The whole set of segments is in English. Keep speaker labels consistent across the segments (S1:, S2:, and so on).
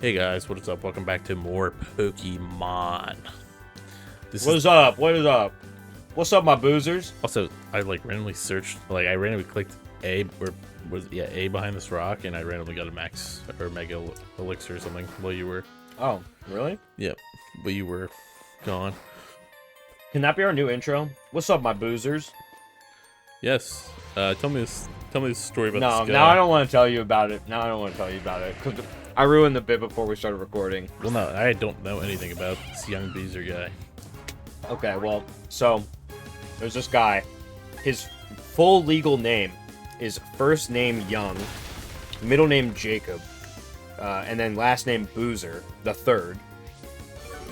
S1: Hey guys, what is up? Welcome back to more Pokemon.
S2: What is up? What is up? What's up, my boozers?
S1: Also, I like randomly searched, I randomly clicked A or A behind this rock, and I randomly got a max or mega elixir or something while you were.
S2: Oh, really?
S1: Yep, but you were gone.
S2: Can that be our new intro? What's up, my boozers?
S1: Yes. Tell me this. Tell me this story about
S2: No,
S1: this guy.
S2: now I don't want to tell you about it. Now I don't want to tell you about it because I ruined the bit before we started recording.
S1: Well, no, I don't know anything about this young Beezer guy.
S2: Okay, well, so there's this guy. His full legal name is first name Young, middle name Jacob, and then last name Boozer the third.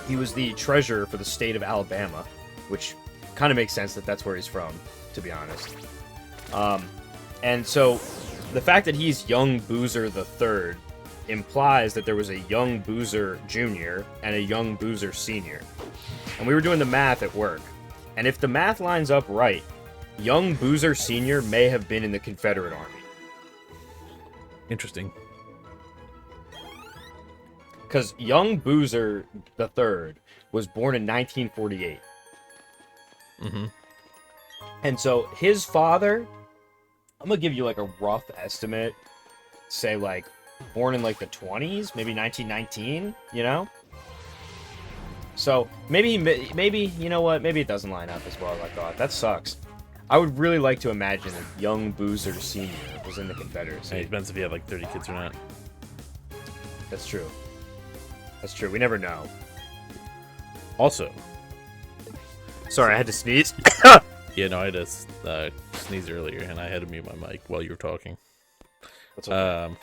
S2: He was the treasurer for the state of Alabama, which kind of makes sense that that's where he's from, to be honest. And so the fact that he's Young Boozer the third implies that there was a Young Boozer Jr. and a Young Boozer Sr. And we were doing the math at work. And if the math lines up right, Young Boozer Sr. may have been in the Confederate Army.
S1: Interesting.
S2: Because Young Boozer the third was born in 1948.
S1: Mm-hmm.
S2: And so his father, I'm going to give you like a rough estimate, say like born in like the 20s, maybe 1919, you know? So maybe, you know what? Maybe it doesn't line up as well as I thought. That sucks. I would really like to imagine that Young Boozer Sr. was in the Confederacy.
S1: It depends if you have like 30 kids or not.
S2: That's true. That's true. We never know.
S1: Also,
S2: Sorry, I had to sneeze.
S1: yeah, no, I had to sneeze earlier, and I had to mute my mic while you were talking.
S2: That's okay.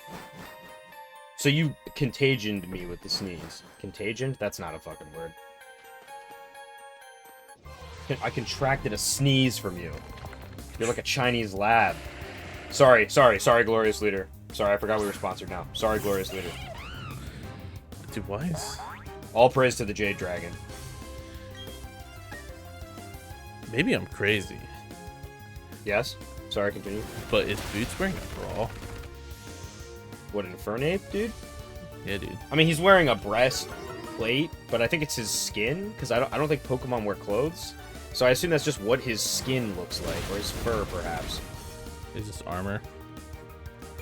S2: So you contagioned me with the sneeze. Contagioned? That's not a fucking word. I contracted a sneeze from you. You're like a Chinese lab. Sorry, Glorious Leader. Sorry, I forgot we were sponsored now. Sorry, Glorious Leader.
S1: Dude, why is...
S2: All praise to the Jade Dragon.
S1: Maybe I'm crazy,
S2: Yes? Sorry, continue.
S1: but is Boots wearing a bra?
S2: What, Infernape, dude?
S1: Yeah, dude.
S2: I mean, he's wearing a breastplate, but I think it's his skin, because I don't think Pokemon wear clothes. So I assume that's just what his skin looks like, or his fur, perhaps.
S1: Is this armor?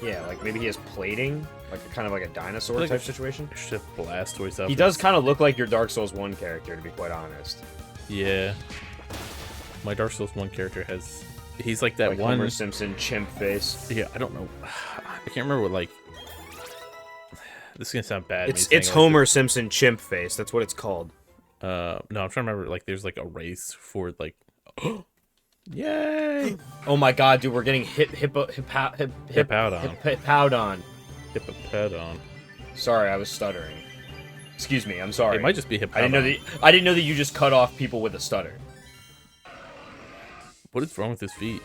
S2: Yeah, like maybe he has plating, like kind of like a dinosaur
S1: Like
S2: type
S1: a
S2: situation.
S1: Shift Blastoise up.
S2: He does kind of look like your Dark Souls 1 character, to be quite honest.
S1: Yeah. My Dark Souls 1 character has... He's like that
S2: Like
S1: one...
S2: Homer Simpson chimp face.
S1: Yeah, I don't know. I can't remember what, like... This is gonna sound bad.
S2: It's Homer Simpson chimp face. That's what it's called.
S1: No, I'm trying to remember, like, there's, like, a race for, like... Yay!
S2: Oh my god, dude, we're getting
S1: Hippowdon.
S2: Hippowdon.
S1: Hippopedon.
S2: Sorry, I was stuttering. Excuse me, I'm sorry.
S1: It might just be Hippowdon.
S2: I didn't know that you just cut off people with a stutter.
S1: What is wrong with his feet?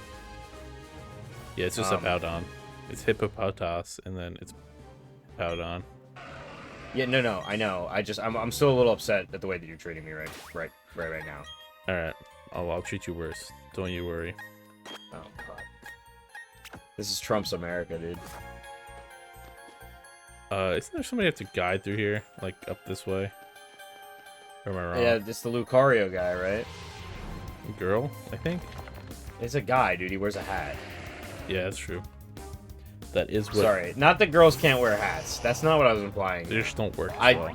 S1: Yeah, it's just Hippowdon. It's Hippopotas, and then it's Hippowdon.
S2: Yeah, no, I know. I'm still a little upset at the way that you're treating me right now.
S1: Alright. Oh, I'll treat you worse. Don't you worry.
S2: Oh god. This is Trump's America, dude.
S1: Isn't there somebody I have to guide through here? Like, up this way? Or am I wrong?
S2: Yeah, it's the Lucario guy, right?
S1: Girl, I think?
S2: It's a guy, dude. He wears a hat.
S1: Yeah, that's true. That is what...
S2: Sorry, not that girls can't wear hats. That's not what I was implying.
S1: They just don't work as well.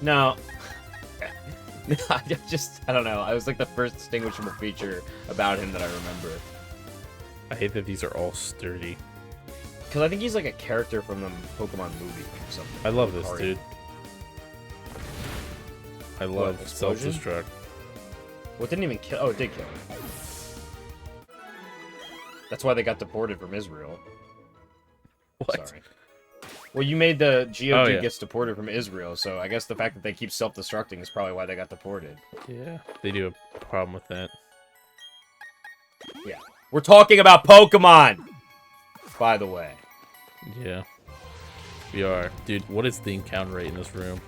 S2: No. I don't know. I was like the first distinguishable feature about him that I remember.
S1: I hate that these are all sturdy.
S2: Because I think he's like a character from the Pokemon movie or something.
S1: I love this,
S2: Lucario.
S1: dude. I love
S2: explosion?
S1: self-destruct.
S2: Well, it didn't even kill. Oh, it did kill him. That's why they got deported from Israel.
S1: What?
S2: Sorry. Well, you made the GOG
S1: yeah.
S2: gets deported from Israel, so I guess the fact that they keep self-destructing is probably why they got deported.
S1: Yeah, they do have a problem with that.
S2: Yeah. We're talking about Pokemon! By the way.
S1: Yeah. We are. Dude, what is the encounter rate in this room?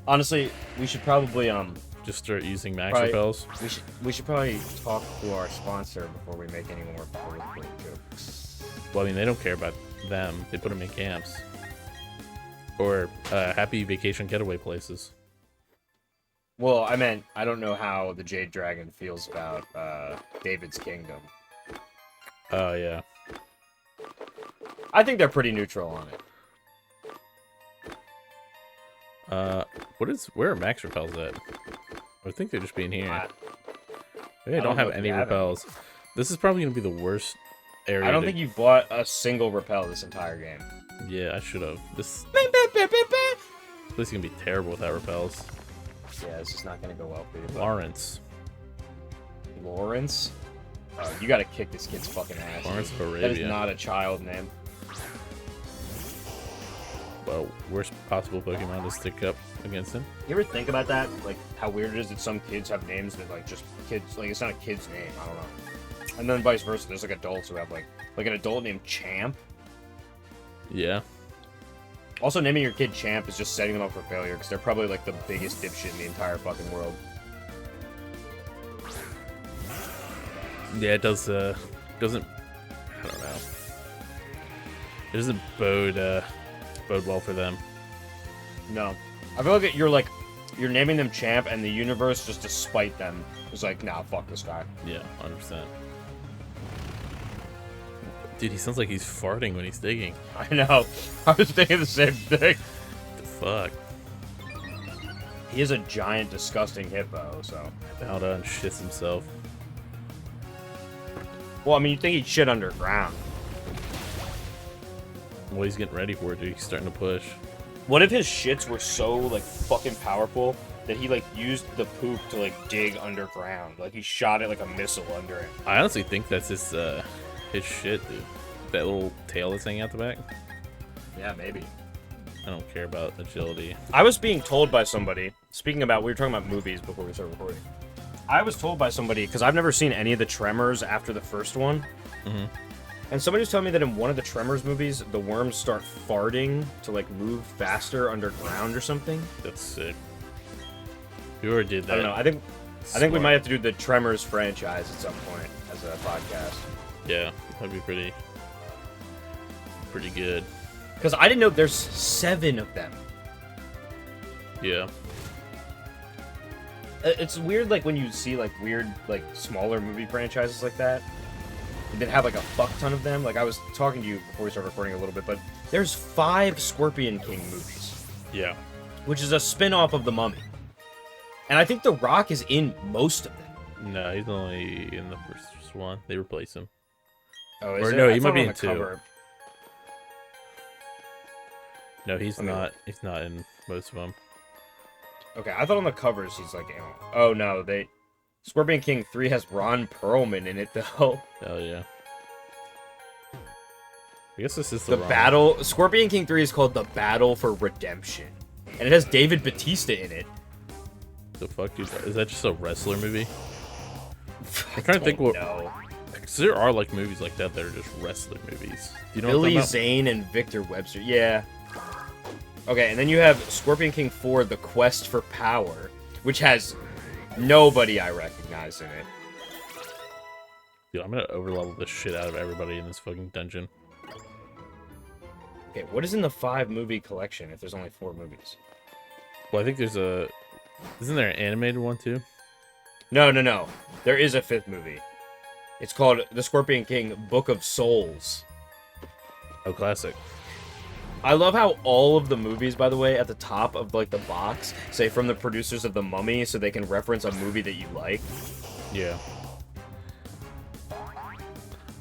S2: Honestly, we should probably,
S1: Just start using max repels?
S2: we should probably talk to our sponsor before we make any more political jokes.
S1: Well, I mean, they don't care about them. They put them in camps. Or Happy Vacation Getaway Places.
S2: Well, I meant, I don't know how the Jade Dragon feels about David's Kingdom.
S1: Oh, yeah.
S2: I think they're pretty neutral on it.
S1: Where are max repels at? I think they're just being here. Maybe I
S2: I
S1: don't
S2: don't
S1: have
S2: know if
S1: any
S2: you have
S1: repels. This is probably gonna be the worst area.
S2: I don't think you've bought a single repel this entire game.
S1: Yeah, I should have. This is gonna be terrible without repels.
S2: Yeah, this is not gonna go well for you.
S1: Lawrence.
S2: Lawrence? You gotta kick this kid's fucking ass.
S1: Lawrence of Arabia.
S2: That is not a child name.
S1: Well, worst possible Pokemon to stick up against him.
S2: You ever think about that? Like, how weird it is that some kids have names that, like, just kids, like, it's not a kid's name. I don't know. And then vice versa. There's, like, adults who have, like an adult named Champ.
S1: Yeah.
S2: Also, naming your kid Champ is just setting them up for failure, because they're probably, like, the biggest dipshit in the entire fucking world.
S1: Yeah, it does, doesn't, I don't know. It doesn't bode well for them.
S2: No. I feel like you're naming them Champ, and the universe, just to spite them, is like, nah, fuck this guy.
S1: Yeah, 100%. Dude, he sounds like he's farting when he's digging.
S2: I know. I was thinking the same thing.
S1: The fuck?
S2: He is a giant, disgusting hippo, so.
S1: Bowda and shits himself.
S2: Well, I mean, you'd think he'd shit underground.
S1: Well, he's getting ready for it, dude. He's starting to push.
S2: What if his shits were so, like, fucking powerful that he, like, used the poop to, like, dig underground? Like, he shot it like a missile under it.
S1: I honestly think that's his shit, dude. That little tail that's hanging out the back.
S2: Yeah, maybe.
S1: I don't care about agility.
S2: I was being told by somebody, speaking about, we were talking about movies before we started recording. I was told by somebody, because I've never seen any of the Tremors after the first one.
S1: Mm-hmm. And
S2: somebody was telling me that in one of the Tremors movies, the worms start farting to, like, move faster underground or something.
S1: That's sick. Whoever did that.
S2: I don't know. I think we might have to do the Tremors franchise at some point as a podcast.
S1: Yeah, that'd be pretty good.
S2: Because I didn't know there's 7 of them.
S1: Yeah.
S2: It's weird, like, when you see, like, weird, like, smaller movie franchises like that. And then have, like, a fuck ton of them. Like, I was talking to you before we started recording a little bit, but there's 5 Scorpion King movies.
S1: Yeah.
S2: Which is a spin-off of The Mummy. And I think The Rock is in most of them.
S1: No, he's only in the first one. They replace him.
S2: Oh, is
S1: or
S2: it?
S1: no,
S2: I
S1: he might
S2: thought
S1: be
S2: on
S1: in
S2: the
S1: 2.
S2: cover.
S1: No, he's not. He's not in most of them.
S2: Okay, I thought on the covers he's like, oh no, Scorpion King 3 has Ron Perlman in it though.
S1: Hell yeah. I guess this is
S2: the battle. Scorpion King 3 is called The Battle for Redemption, and it has David Bautista in it.
S1: The fuck, dude? Is that just a wrestler movie?
S2: I'm
S1: trying to think what.
S2: No.
S1: Because there are like movies like that that are just wrestler movies. Do you know
S2: Billy
S1: what I'm talking
S2: Zane and Victor Webster. Yeah. Okay, and then you have Scorpion King 4, The Quest for Power, which has nobody I recognize in it.
S1: Dude, I'm gonna overlevel the shit out of everybody in this fucking dungeon.
S2: Okay, what is in the 5 movie collection if there's only 4 movies?
S1: Well, I think there's a... Isn't there an animated one too?
S2: No. There is a 5th movie. It's called The Scorpion King Book of Souls.
S1: Oh, classic.
S2: I love how all of the movies, by the way, at the top of, like, the box say from the producers of The Mummy, so they can reference a movie that you like.
S1: Yeah.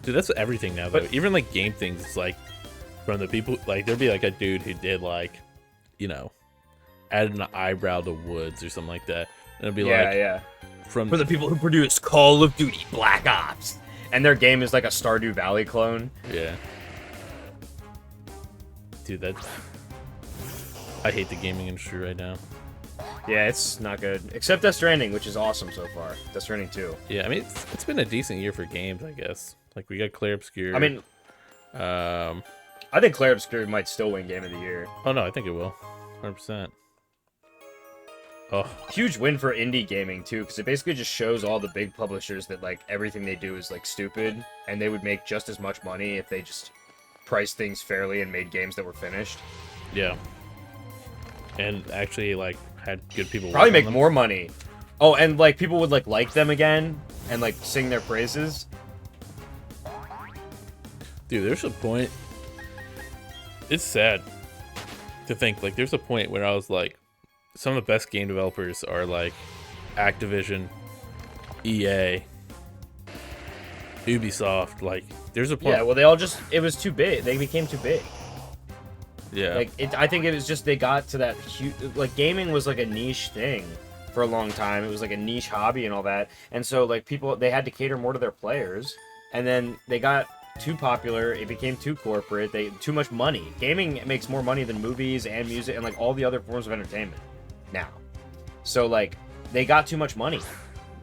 S1: Dude, that's everything now, though.
S2: But,
S1: even, like, game things, it's like, from the people, like, there'd be, like, a dude who did, like, you know, added an eyebrow to Woods or something like that. And it'd be
S2: yeah.
S1: From
S2: the people who produced Call of Duty Black Ops. And their game is, like, a Stardew Valley clone.
S1: Yeah. Dude, I hate the gaming industry right now.
S2: Yeah, it's not good. Except Death Stranding, which is awesome so far. Death Stranding 2.
S1: Yeah, I mean, it's been a decent year for games, I guess. Like, we got Clair Obscur.
S2: I mean... I think Clair Obscur might still win Game of the Year.
S1: Oh, no, I think it will. 100%. Oh.
S2: Huge win for indie gaming, too, because it basically just shows all the big publishers that, like, everything they do is, like, stupid, and they would make just as much money if they just priced things fairly and made games that were finished.
S1: Yeah. and actually like had good people.
S2: Probably
S1: work
S2: make
S1: on them.
S2: more money. Oh, and like people would like them again and like sing their praises.
S1: Dude, there's a point. It's sad to think like there's a point where I was like, some of the best game developers are like Activision, EA, Ubisoft. Like, there's a point.
S2: Yeah, well, they all just it was too big. They became too big.
S1: Yeah.
S2: Like I think it was just they got to that huge. Like gaming was like a niche thing for a long time. It was like a niche hobby and all that. And so like people they had to cater more to their players. And then they got too popular. It became too corporate. They too much money. Gaming makes more money than movies and music and like all the other forms of entertainment now. So like they got too much money.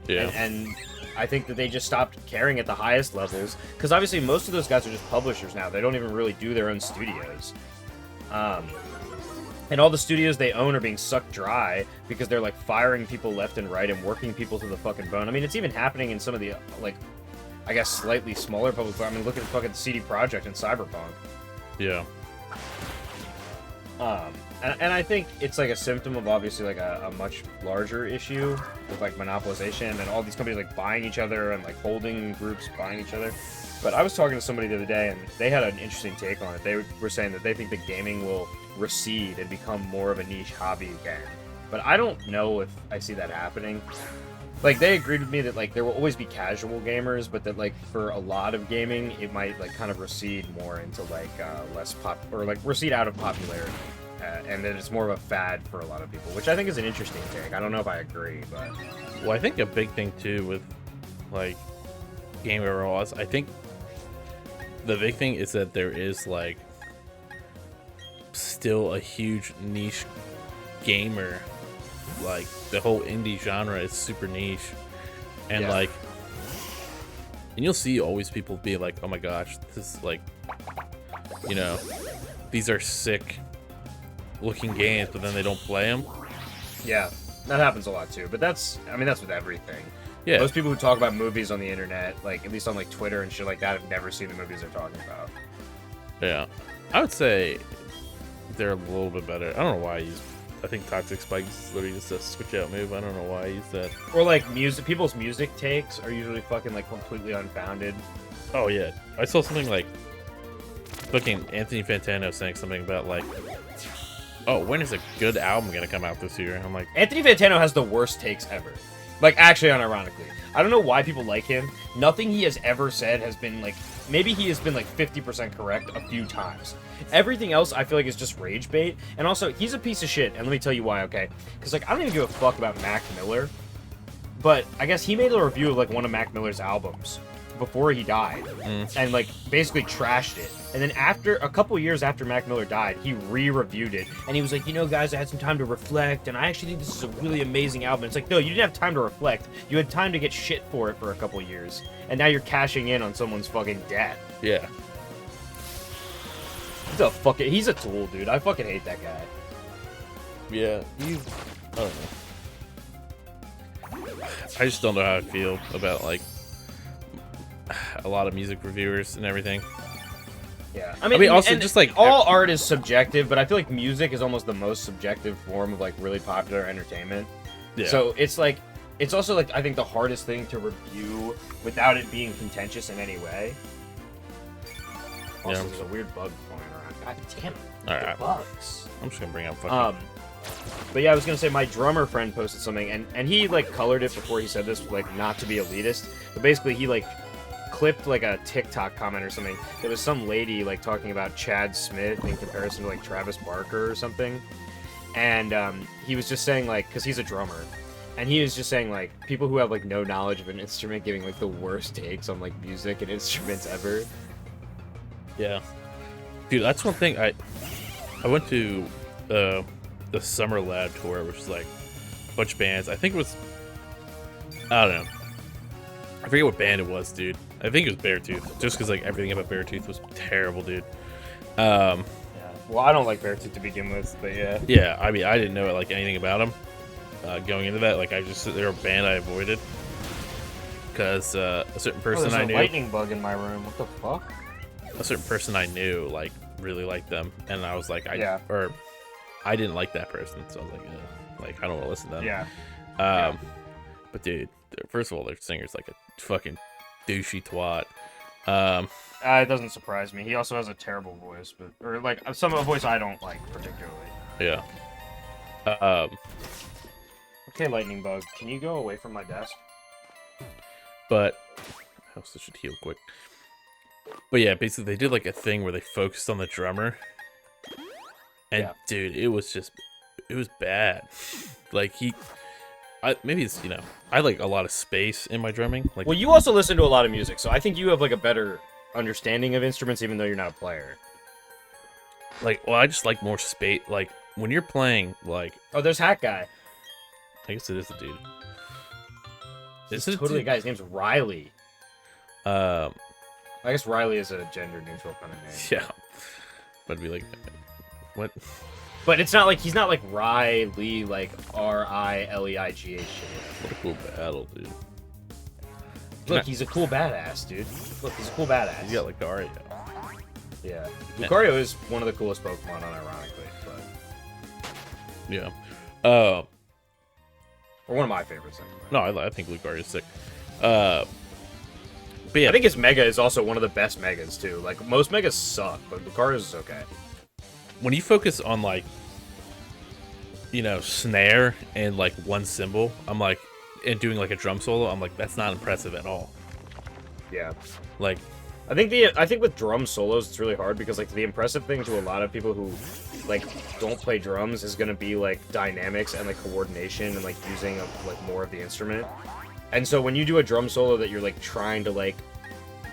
S1: Yeah.
S2: And I think that they just stopped caring at the highest levels because obviously most of those guys are just publishers now. They don't even really do their own studios. And all the studios they own are being sucked dry because they're like firing people left and right and working people to the fucking bone. I mean, it's even happening in some of the like, I guess slightly smaller public. I mean, look at fucking CD Projekt and Cyberpunk.
S1: Yeah.
S2: And I think it's like a symptom of obviously like a much larger issue with like monopolization and all these companies like buying each other and like holding groups buying each other. But I was talking to somebody the other day and they had an interesting take on it. They were saying that they think that gaming will recede and become more of a niche hobby again. But I don't know if I see that happening. Like they agreed with me that like there will always be casual gamers, but that like for a lot of gaming it might like kind of recede more into like less pop or like recede out of popularity. And then it's more of a fad for a lot of people, which I think is an interesting take. I don't know if I agree, but
S1: Well, I think a big thing too with like game overalls, I think the big thing is that there is like still a huge niche gamer. Like the whole indie genre is super niche, and
S2: Yeah.
S1: like, and you'll see always people be like, "Oh my gosh, this is like, you know, these are sick looking games," but then they don't play them.
S2: yeah, that happens a lot too. But that's with everything.
S1: Yeah.
S2: Most people who talk about movies on the internet, like at least on like Twitter and shit like that, have never seen the movies they're talking about.
S1: Yeah, I would say they're a little bit better. I don't know why I use. I think Toxic Spike's literally just a switch out move. I don't know why I use that.
S2: Or like music, people's music takes are usually fucking like completely unfounded.
S1: Oh yeah, I saw something like fucking Anthony Fantano saying something about like, "Oh, when is a good album gonna come out this year?" I'm like,
S2: Anthony Fantano has the worst takes ever. Like, actually, unironically. I don't know why people like him. Nothing he has ever said has been, like... Maybe he has been, like, 50% correct a few times. Everything else, I feel like, is just rage bait. And also, he's a piece of shit. And let me tell you why, okay? Because, like, I don't even give a fuck about Mac Miller. But I guess he made a review of, like, one of Mac Miller's albums before he died. And, like, basically trashed it. And then after, a couple years after Mac Miller died, he re-reviewed it. And he was like, you know, guys, I had some time to reflect, and I actually think this is a really amazing album. It's like, no, you didn't have time to reflect. You had time to get shit for it for a couple years. And now you're cashing in on someone's fucking debt.
S1: yeah,
S2: He's a tool, dude. I fucking hate that guy.
S1: yeah, he's. I don't know. I just don't know how I feel about like a lot of music reviewers and everything.
S2: Yeah.
S1: I mean, also
S2: and
S1: just like
S2: all art is subjective, but I feel like music is almost the most subjective form of like really popular entertainment.
S1: Yeah.
S2: So it's like, it's also like I think the hardest thing to review without it being contentious in any way. Also,
S1: Yeah.
S2: there's a weird bug flying around. God damn it.
S1: All right.
S2: Bugs.
S1: I'm just gonna bring up fucking.
S2: But yeah, I was gonna say my drummer friend posted something, and he like colored it before he said this, like not to be elitist, but basically he like clipped like a TikTok comment or something. There was some lady like talking about Chad Smith in comparison to like Travis Barker or something, and he was just saying like, because he's a drummer, and he was just saying like people who have like no knowledge of an instrument giving like the worst takes on like music and instruments ever.
S1: Yeah, dude, that's one thing. I went to the Summer Lab tour, which is like a bunch of bands. I think it was, I don't know, I forget what band it was, dude. I think it was Beartooth, just because like everything about Beartooth was terrible, dude.
S2: Yeah. Well, I don't like Beartooth to begin with, but yeah.
S1: Yeah, I mean, I didn't know like anything about them going into that. Like, they're a band I avoided because a certain person
S2: there's
S1: I
S2: a
S1: knew.
S2: lightning bug in my room. What the fuck?
S1: A certain person I knew like really liked them, and I was like,
S2: Yeah.
S1: or I didn't like that person, so I was like, like I don't want to listen to them.
S2: Yeah.
S1: But dude, first of all, their singer's like a fucking douchey twat.
S2: It doesn't surprise me. He also has a terrible voice, or like some of a voice I don't like particularly.
S1: Yeah.
S2: Okay, Lightning Bug, can you go away from my desk?
S1: But I also should heal quick. But yeah, basically they did like a thing where they focused on the drummer, and dude, it was bad. Like maybe it's I like a lot of space in my drumming. Like,
S2: well, you also listen to a lot of music, so I think you have like a better understanding of instruments, even though you're not a player.
S1: Like, well, I just like more space. Like when you're playing, like,
S2: oh, there's Hat Guy.
S1: I guess it is a dude.
S2: It's totally a guy. His name's Riley. I guess Riley is a gender neutral kind of name.
S1: Yeah, but it'd be like, what?
S2: But it's not like he's not like Riley, like R-I-L-E-I-G-H shit.
S1: What a cool battle, dude.
S2: Look, he's a cool badass, dude. Look, he's a cool badass.
S1: He's got Lucario.
S2: Yeah. Lucario is one of the coolest Pokemon, unironically, but
S1: yeah.
S2: Or one of my favorites, anyway.
S1: No, I think Lucario's sick. But yeah.
S2: I think his Mega is also one of the best Megas, too. Like, most Megas suck, but Lucario's is okay.
S1: When you focus on, like, snare and, like, one cymbal, I'm like, and doing, like, a drum solo, I'm like, that's not impressive at all.
S2: Yeah.
S1: Like,
S2: I think with drum solos, it's really hard because, like, the impressive thing to a lot of people who, like, don't play drums is going to be, like, dynamics and, like, coordination and, like, using, like, more of the instrument. And so when you do a drum solo that you're, like, trying to, like,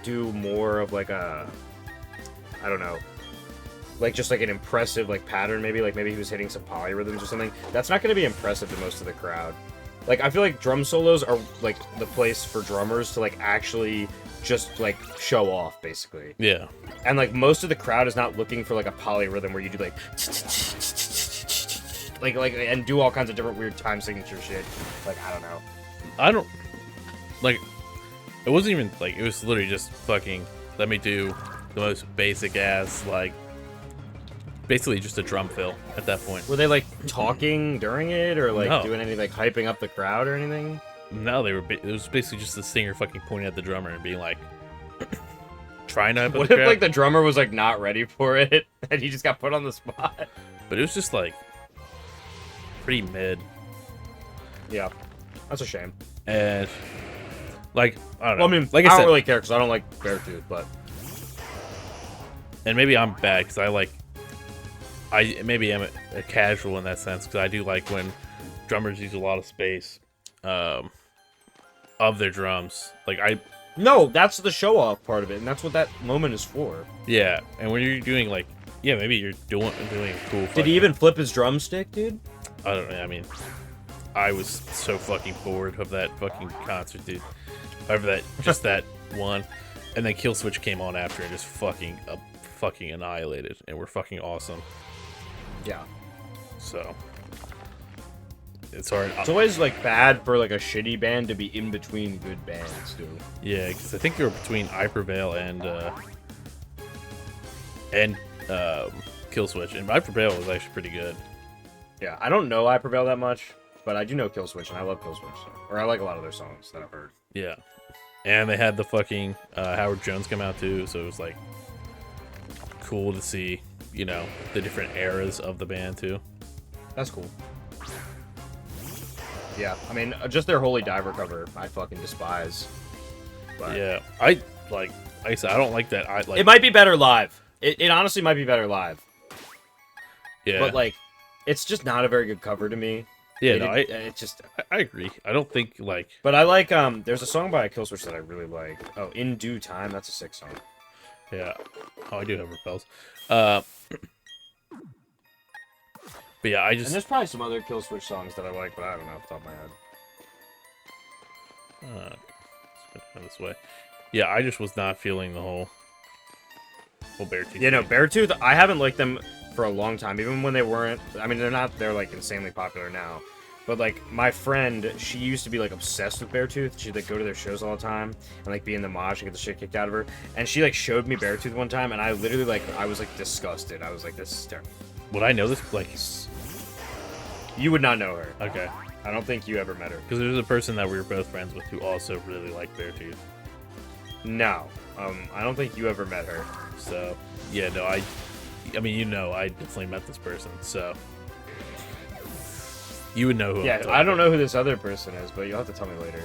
S2: do more of, like, I don't know, like, just, like, an impressive, like, pattern, maybe he was hitting some polyrhythms or something, that's not going to be impressive to most of the crowd. Like, I feel like drum solos are, like, the place for drummers to, like, actually just, like, show off, basically.
S1: yeah.
S2: And, like, most of the crowd is not looking for, like, a polyrhythm where you do, like, and do all kinds of different weird time signature shit. Like, I don't know.
S1: I don't, like, it wasn't even, like, it was literally just fucking, let me do the most basic ass, like, basically just a drum fill at that point.
S2: Were they, like, talking during it, or, like,
S1: No.
S2: doing any, like, hyping up the crowd or anything?
S1: No, it was basically just the singer fucking pointing at the drummer and being like, trying to hype up
S2: What
S1: the
S2: if,
S1: crowd.
S2: like, the drummer was, like, not ready for it, and he just got put on the spot?
S1: But it was just, like, pretty mid.
S2: Yeah. That's a shame.
S1: And, like, I don't know.
S2: Well, I mean,
S1: like
S2: I
S1: I
S2: don't
S1: said,
S2: really care, because I don't like Beartooth, but...
S1: and maybe I'm bad, because I maybe am a casual in that sense, because I do like when drummers use a lot of space of their drums. Like,
S2: No, that's the show-off part of it, and that's what that moment is for.
S1: yeah, and when you're doing, like, yeah, maybe you're doing cool.
S2: Did he even flip his drumstick, dude?
S1: I don't know, I mean, I was so fucking bored of that fucking concert, dude. Over that, just that one. And then Kill Switch came on after and just fucking annihilated, and we're fucking awesome.
S2: Yeah.
S1: So it's hard.
S2: It's always, like, bad for, like, a shitty band to be in between good bands, dude.
S1: Yeah, because I think they were between Hyperveil and Kill Switch, and Hyperveil was actually pretty good.
S2: Yeah, I don't know Hyperveil that much, but I do know Kill Switch, and I love Kill Switch. Or I like a lot of their songs that I've heard.
S1: Yeah, and they had the fucking Howard Jones come out too, so it was like cool to see, the different eras of the band too.
S2: That's cool. Yeah, I mean, just their Holy Diver cover, I fucking despise. But
S1: Yeah, like I said, I don't like that.
S2: it might be better live. It honestly might be better live.
S1: Yeah,
S2: But, like, it's just not a very good cover to me.
S1: yeah,
S2: It's just...
S1: I agree. I don't think like
S2: But I like, there's a song by Kill Switch that I really like. Oh, In Due Time, that's a sick song.
S1: yeah. Oh, I do have repels. But yeah,
S2: And there's probably some other Kill Switch songs that I like, but I don't know off the top of my head.
S1: Let's go this way. Yeah, I just was not feeling the whole Beartooth.
S2: Yeah, no,
S1: thing.
S2: Beartooth, I haven't liked them for a long time, even when they weren't. I mean, they're like insanely popular now. But, like, my friend, she used to be, like, obsessed with Beartooth. She'd, like, go to their shows all the time and, like, be in the mosh and get the shit kicked out of her. And she, like, showed me Beartooth one time, and I literally, like, I was, like, disgusted. I was like, this is terrible.
S1: Would I know this? Like,
S2: You would not know her.
S1: Okay.
S2: I don't think you ever met her.
S1: Because there's a person that we were both friends with who also really liked Beartooth.
S2: No. I don't think you ever met her.
S1: So, yeah, no, I mean, you know, I definitely met this person, so. You would know who
S2: Yeah, I don't know who this other person is, but you'll have to tell me later.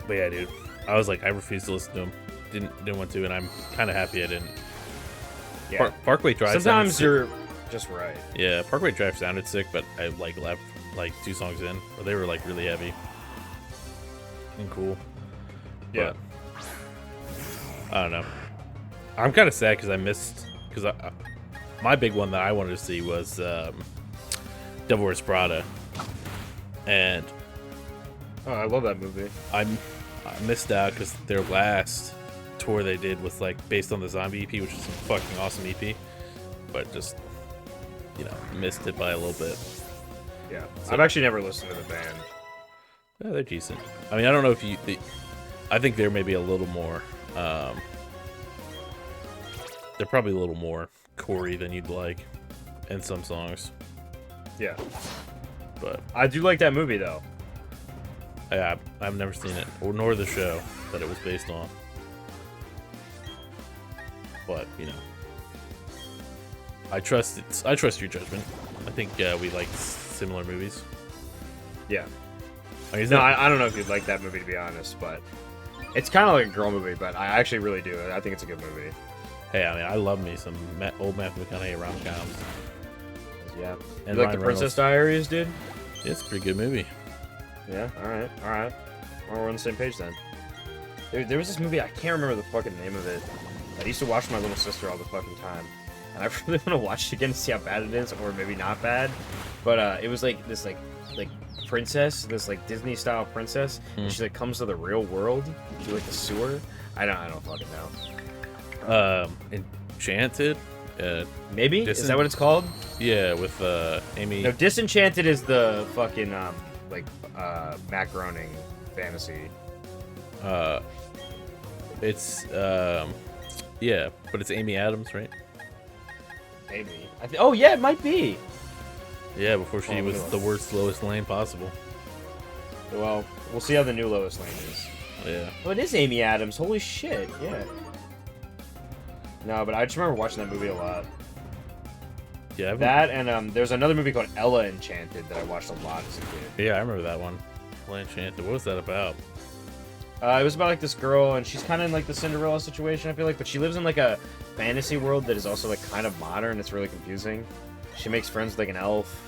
S1: But yeah, dude. I was like, I refused to listen to him. Didn't want to, and I'm kind of happy I didn't.
S2: Yeah.
S1: Parkway Drive.
S2: Sometimes you're just right.
S1: Yeah, Parkway Drive sounded sick, but I like left like 2 songs in, or they were like really heavy and cool.
S2: Yeah.
S1: But, I don't know. I'm kind of sad because I missed my big one that I wanted to see was Devil Wears Prada, and
S2: Oh, I love that movie.
S1: I missed out because their last tour they did was like based on the Zombie EP, which is a fucking awesome EP, but just, you know, missed it by a little bit.
S2: Yeah.
S1: So,
S2: I've actually never listened to the band.
S1: Yeah, they're decent. I mean, I don't know if I think they're maybe a little more. They're probably a little more Corey than you'd like in some songs.
S2: Yeah.
S1: But
S2: I do like that movie, though.
S1: yeah, I've never seen it, or nor the show that it was based on. But you know, I trust your judgment. I think we like similar movies.
S2: Yeah.
S1: I mean,
S2: No, I don't know if you'd like that movie, to be honest, but it's kind of like a girl movie, but I actually really do. I think it's a good movie.
S1: Hey, I mean, I love me some old Matthew McConaughey rom-coms.
S2: Yeah.
S1: And
S2: You like
S1: Ryan
S2: the Princess
S1: Reynolds.
S2: Diaries, dude?
S1: Yeah, it's a pretty good movie.
S2: Yeah, alright. Well, we're on the same page then. There was this movie, I can't remember the fucking name of it. I used to watch with my little sister all the fucking time. And I really want to watch it again to see how bad it is, or maybe not bad. But it was like this like princess, this like Disney style princess, and she like comes to the real world through like the sewer. I don't fucking know.
S1: Enchanted.
S2: Maybe? Is that what it's called?
S1: Yeah, with Amy.
S2: No, Disenchanted is the fucking Matt Groening fantasy.
S1: It's yeah, but it's Amy Adams, right?
S2: Maybe. Oh yeah, it might be.
S1: Yeah, before she was the worst Lois Lane possible.
S2: Well, we'll see how the new Lois Lane is.
S1: Yeah.
S2: Oh, it is Amy Adams. Holy shit, yeah. No, but I just remember watching that movie a lot.
S1: Yeah.
S2: That and there's another movie called Ella Enchanted that I watched a lot as a kid.
S1: Yeah, I remember that one. Ella Enchanted. What was that about?
S2: It was about like this girl, and she's kind of in like the Cinderella situation, I feel like, but she lives in like a fantasy world that is also like kind of modern. It's really confusing. She makes friends with like an elf.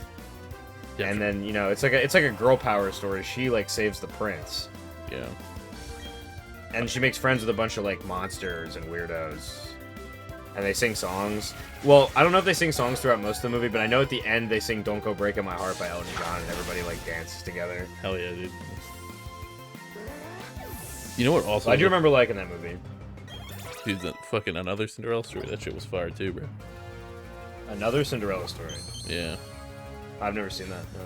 S1: Yeah.
S2: And then, you know, it's like a girl power story. She like saves the prince.
S1: Yeah.
S2: And she makes friends with a bunch of like monsters and weirdos. And they sing songs. Well, I don't know if they sing songs throughout most of the movie, but I know at the end they sing Don't Go Breaking My Heart by Elton John, and everybody like dances together.
S1: Hell yeah, dude. You know what also...
S2: So I do remember liking that movie.
S1: Dude, that fucking Another Cinderella Story. That shit was fire too, bro.
S2: Another Cinderella Story.
S1: Yeah.
S2: I've never seen that. No.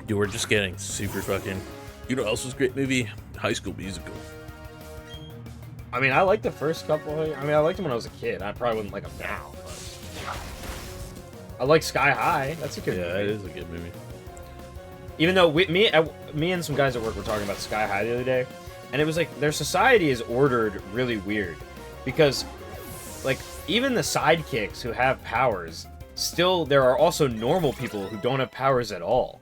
S1: Dude, we're just getting super fucking... You know what else was a great movie? High School Musical.
S2: I mean, I liked the first couple. I mean, I liked them when I was a kid. I probably wouldn't like them now, but... I like Sky High. That's a good movie.
S1: Yeah, that is a good movie.
S2: Even though me and some guys at work were talking about Sky High the other day, and it was like their society is ordered really weird, because like even the sidekicks who have powers, still there are also normal people who don't have powers at all.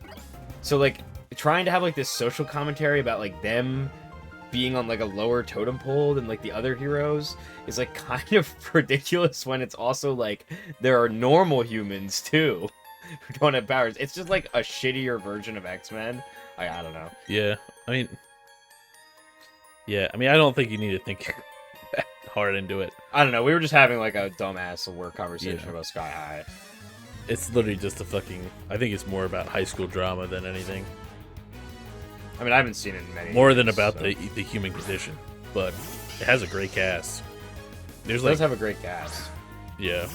S2: So like trying to have like this social commentary about like them being on like a lower totem pole than like the other heroes is like kind of ridiculous when it's also like there are normal humans too who don't have powers. It's just like a shittier version of X-Men. I don't know.
S1: Yeah, I mean, I don't think you need to think that hard into it.
S2: I don't know. We were just having like a dumbass work conversation about Sky High.
S1: It's literally just a fucking... I think it's more about high school drama than anything.
S2: I mean, I haven't seen it in many
S1: More
S2: years,
S1: than about
S2: so.
S1: the human condition. But it has a great cast. There's
S2: It
S1: like...
S2: does have a great cast.
S1: Yeah.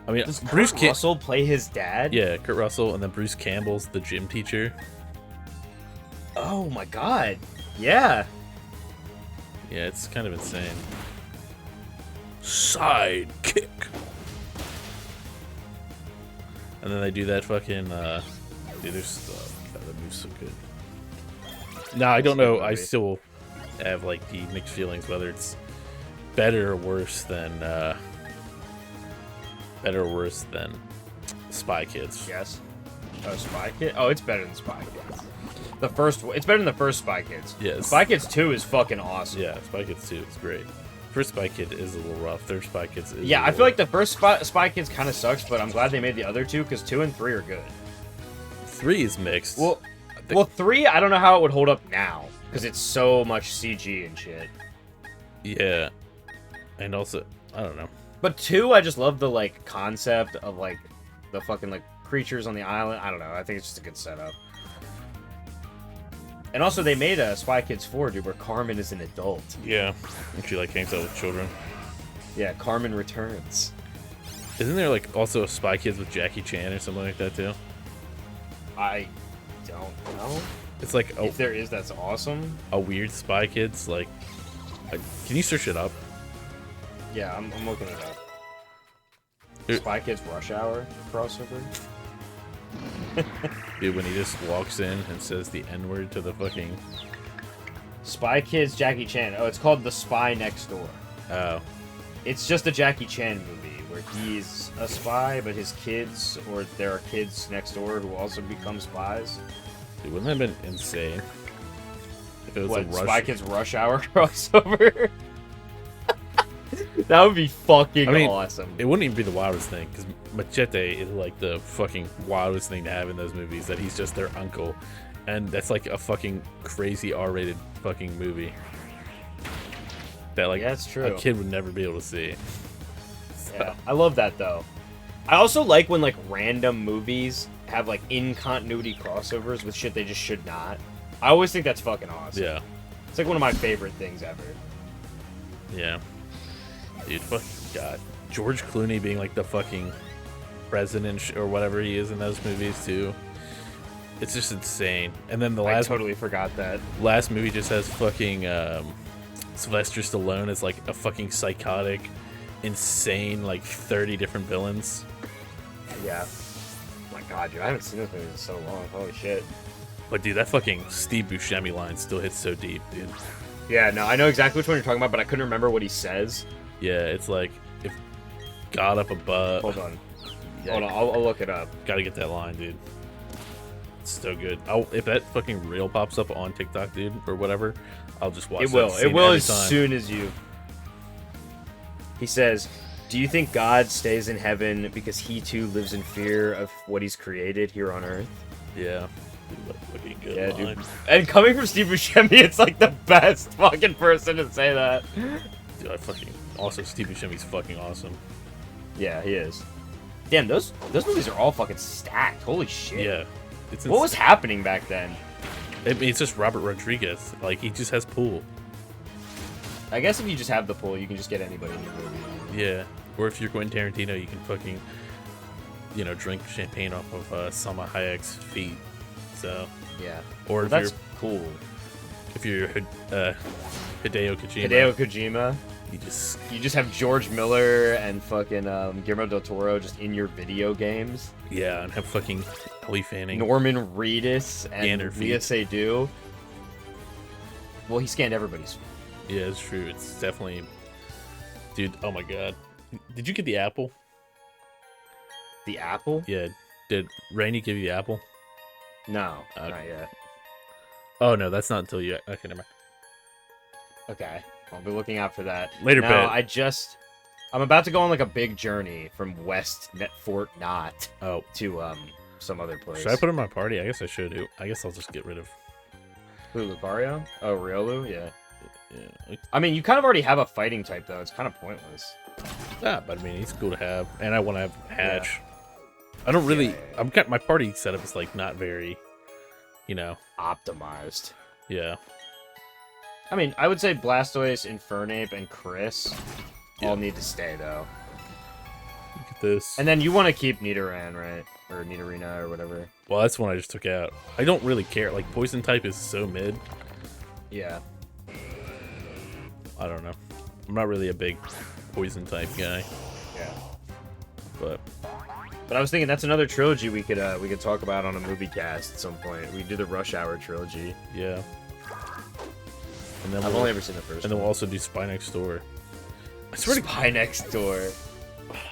S1: I mean,
S2: Does
S1: Bruce
S2: Kurt Russell play his dad?
S1: Yeah, Kurt Russell, and then Bruce Campbell's the gym teacher.
S2: Oh my god. Yeah.
S1: Yeah, it's kind of insane. Sidekick. And then they do that fucking, dude, there's, God, that move's so good. No, I don't know. I still have, like, the mixed feelings whether it's better or worse than Spy Kids.
S2: Yes. Oh, Spy Kids? Oh, it's better than Spy Kids. The first one. It's better than the first Spy Kids.
S1: Yes.
S2: Spy Kids 2 is fucking awesome.
S1: Yeah, Spy Kids 2 is great. First Spy Kid is a little rough. Third Spy Kids is
S2: Yeah, I feel like the first Spy Kids kind of sucks, but I'm glad they made the other two, because 2 and 3 are good.
S1: 3 is mixed.
S2: Well, 3, I don't know how it would hold up now, because it's so much CG and shit.
S1: Yeah. And also, I don't know.
S2: But 2, I just love the, like, concept of, like, the fucking, like, creatures on the island. I don't know. I think it's just a good setup. And also, they made a Spy Kids 4, dude, where Carmen is an adult.
S1: Yeah. And she, like, hangs out with children.
S2: Yeah, Carmen Returns.
S1: Isn't there, like, also a Spy Kids with Jackie Chan or something like that, too?
S2: I don't know.
S1: It's like
S2: If there is, that's awesome.
S1: a weird Spy Kids, like... Can you search it up?
S2: Yeah, I'm looking it up.
S1: Dude.
S2: Spy Kids Rush Hour crossover.
S1: Dude, when he just walks in and says the N-word to the fucking...
S2: Spy Kids Jackie Chan. Oh, it's called The Spy Next Door.
S1: Oh.
S2: It's just a Jackie Chan movie where he's a spy, but his kids, or there are kids next door who also become spies.
S1: Dude, wouldn't that have been insane? If it was a Rush...
S2: Spy Kids Rush Hour crossover? That would be fucking awesome.
S1: It wouldn't even be the wildest thing, because Machete is like the fucking wildest thing to have in those movies, that he's just their uncle. And that's like a fucking crazy R-rated fucking movie. That like
S2: yeah, it's true.
S1: A kid would never be able to see. So.
S2: Yeah, I love that though. I also like when like random movies have like in-continuity crossovers with shit they just should not. I always think that's fucking awesome.
S1: Yeah.
S2: It's like one of my favorite things ever.
S1: Yeah. Dude, fucking God. George Clooney being like the fucking president or whatever he is in those movies too. It's just insane. And then the last...
S2: I totally forgot that.
S1: Last movie just has fucking Sylvester Stallone as like a fucking psychotic, insane, like 30 different villains.
S2: Yeah. Oh my God, dude, I haven't seen this movie in so long. Holy shit.
S1: But dude, that fucking Steve Buscemi line still hits so deep, dude.
S2: Yeah, no, I know exactly which one you're talking about, but I couldn't remember what he says.
S1: Yeah, it's like, if God up above...
S2: Hold on.
S1: Yeah,
S2: Hold on, I'll look it up.
S1: Gotta get that line, dude. It's so good. If that fucking reel pops up on TikTok, dude, or whatever, I'll just watch
S2: it. Will. It will as
S1: time.
S2: soon as you... He says, do you think God stays in heaven because he too lives in fear of what he's created here on earth?
S1: Yeah. Fucking good
S2: yeah,
S1: line.
S2: dude. And coming from Steve Buscemi, it's like the best fucking person to say that.
S1: Dude, I fucking... Also, Steve Buscemi's fucking awesome.
S2: Yeah, he is. Damn, those movies are all fucking stacked. Holy shit.
S1: Yeah. It's
S2: what was happening back then?
S1: I mean, it's just Robert Rodriguez. Like, he just has pool.
S2: I guess if you just have the pool, you can just get anybody in your movie.
S1: Yeah. Or if you're Quentin Tarantino, you can fucking, you know, drink champagne off of Salma Hayek's feet. So.
S2: Yeah.
S1: Or
S2: well,
S1: if
S2: that's cool.
S1: If you're Hideo Kojima.
S2: Hideo Kojima.
S1: You
S2: just have George Miller and fucking Guillermo del Toro just in your video games.
S1: Yeah, and have fucking Ellie Fanning,
S2: Norman Reedus, and Léa Seydoux. Well, he scanned everybody's.
S1: Yeah, it's true. It's definitely, dude. Oh my God, did you get the apple?
S2: The apple?
S1: Yeah. Did Rainey give you the apple?
S2: No, not yet.
S1: Oh no, that's not until you. Okay, never mind.
S2: Okay. I'll be looking out for that.
S1: Later,
S2: no, I'm about to go on like a big journey from West Fort Knott to some other place.
S1: Should I put in my party? I guess I should. I guess I'll just get rid of
S2: who, Lucario? Oh, Riolu? Yeah.
S1: Yeah.
S2: I mean, you kind of already have a fighting type though. It's kind of pointless.
S1: Yeah, but I mean, he's cool to have, and I want to have Hatch. Yeah. I don't really.
S2: Yeah.
S1: My party setup is like not very, you know,
S2: optimized.
S1: Yeah.
S2: I mean, I would say Blastoise, Infernape, and Chris all need to stay, though.
S1: Look at this.
S2: And then you want to keep Nidoran, right? Or Nidorina, or whatever.
S1: Well, that's one I just took out. I don't really care. Like, Poison type is so mid.
S2: Yeah.
S1: I don't know. I'm not really a big Poison type guy.
S2: Yeah.
S1: But
S2: But I was thinking that's another trilogy we could talk about on a movie cast at some point. We do the Rush Hour trilogy.
S1: Yeah. And then
S2: I've only ever seen the first.
S1: And then we'll also do Spy Next Door.
S2: I swear to Spy Next Door.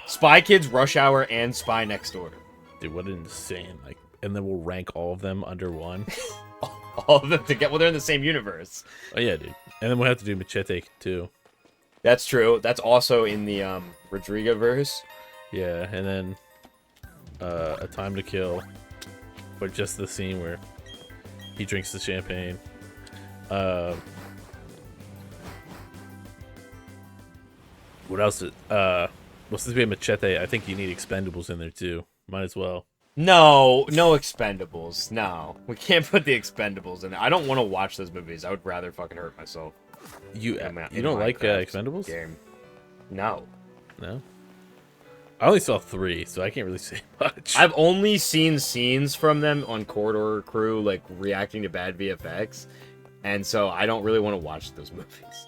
S2: Spy Kids, Rush Hour, and Spy Next Door.
S1: Dude, what insane! Like, and then we'll rank all of them under one.
S2: All of them together. Well, they're in the same universe.
S1: Oh yeah, dude. And then we'll have to do Machete too.
S2: That's true. That's also in the Rodrigo verse.
S1: Yeah, and then A Time to Kill, but just the scene where he drinks the champagne. What else? Well, since we have Machete, I think you need Expendables in there too. Might as well.
S2: No Expendables. No, we can't put the Expendables in there. I don't want to watch those movies. I would rather fucking hurt myself.
S1: You don't like Expendables?
S2: Game. No.
S1: No. I only saw 3, so I can't really say much.
S2: I've only seen scenes from them on Corridor Crew, like reacting to bad VFX, and so I don't really want to watch those movies.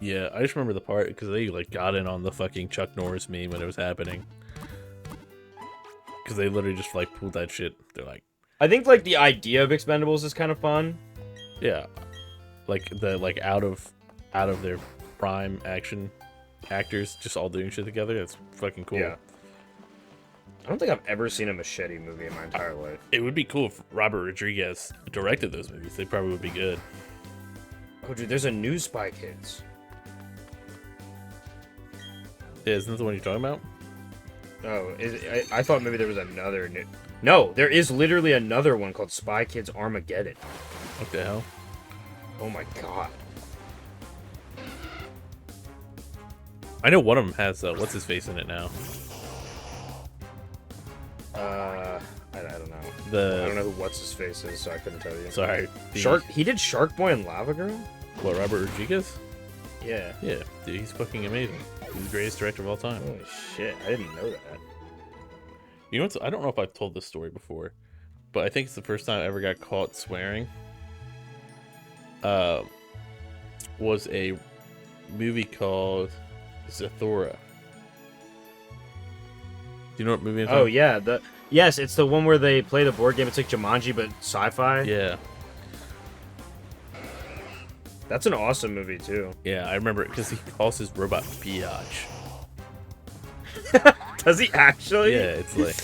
S1: Yeah, I just remember the part because they like got in on the fucking Chuck Norris meme when it was happening. Because they literally just like pulled that shit. They're like,
S2: I think like the idea of Expendables is kind of fun.
S1: Yeah, like the out of their prime action actors just all doing shit together. That's fucking cool.
S2: Yeah. I don't think I've ever seen a Machete movie in my entire life.
S1: It would be cool if Robert Rodriguez directed those movies. They probably would be good.
S2: Oh, dude, there's a new Spy Kids.
S1: Yeah, isn't that the one you're talking about?
S2: Oh, I thought maybe there was another new... No, there is literally another one called Spy Kids Armageddon.
S1: What the hell?
S2: Oh my god.
S1: I know one of them has what's his face in it now.
S2: I don't know.
S1: I
S2: don't know who what's his face is, so I couldn't tell you.
S1: Sorry.
S2: He did Shark Boy and Lava Girl?
S1: What, Robert Rodriguez?
S2: Yeah.
S1: Yeah, dude, he's fucking amazing. He's the greatest director of all time.
S2: Holy shit, I didn't know that.
S1: You know what's? I don't know if I've told this story before, but I think it's the first time I ever got caught swearing. Was a movie called Zathura. Do you know what movie I'm talking?
S2: Oh yeah, yes, it's the one where they play the board game. It's like Jumanji but sci-fi.
S1: Yeah.
S2: That's an awesome movie too.
S1: Yeah, I remember it because he calls his robot Biatch.
S2: Does he actually?
S1: Yeah, it's like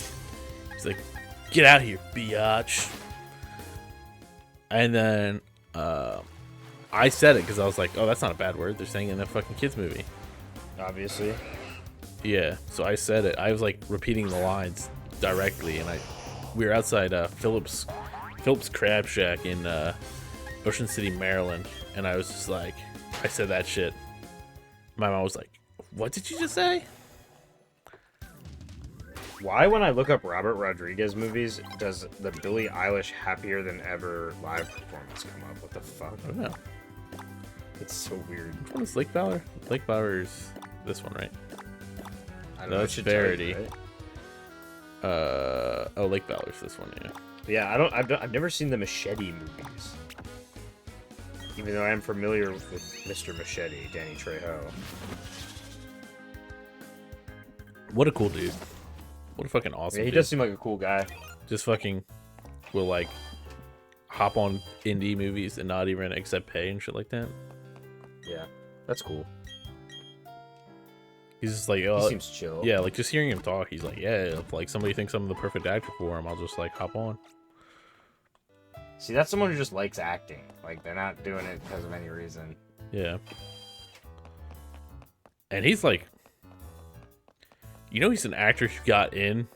S1: he's like, get out of here, Biatch. And then I said it because I was like, oh, that's not a bad word. They're saying it in a fucking kids movie.
S2: Obviously. Yeah,
S1: so I said it. I was like repeating the lines directly, and we were outside Phillips Crab Shack in Ocean City, Maryland, and I was just like, I said that shit. My mom was like, what did you just say?
S2: Why, when I look up Robert Rodriguez movies, does the Billie Eilish Happier Than Ever live performance come up? What the fuck?
S1: I don't know.
S2: It's so weird.
S1: Which one is Lake Bauer? Lake Bauer's this one, right?
S2: I don't
S1: No,
S2: know.
S1: it's Verity. Oh, Lake Bauer's this one, yeah.
S2: Yeah, I've never seen the Machete movies. Even though I am familiar with Mr. Machete, Danny Trejo.
S1: What a cool dude. What a fucking awesome
S2: Yeah, he
S1: dude.
S2: does seem like a cool guy.
S1: Just fucking will like hop on indie movies and not even accept pay and shit like that.
S2: Yeah, that's cool.
S1: He's just like,
S2: He
S1: oh,
S2: seems chill.
S1: yeah, like just hearing him talk, he's like, yeah, if like somebody thinks I'm the perfect actor for him, I'll just like hop on.
S2: See, that's someone who just likes acting. Like, they're not doing it because of any reason.
S1: Yeah. And he's like, you know, he's an actor who got in.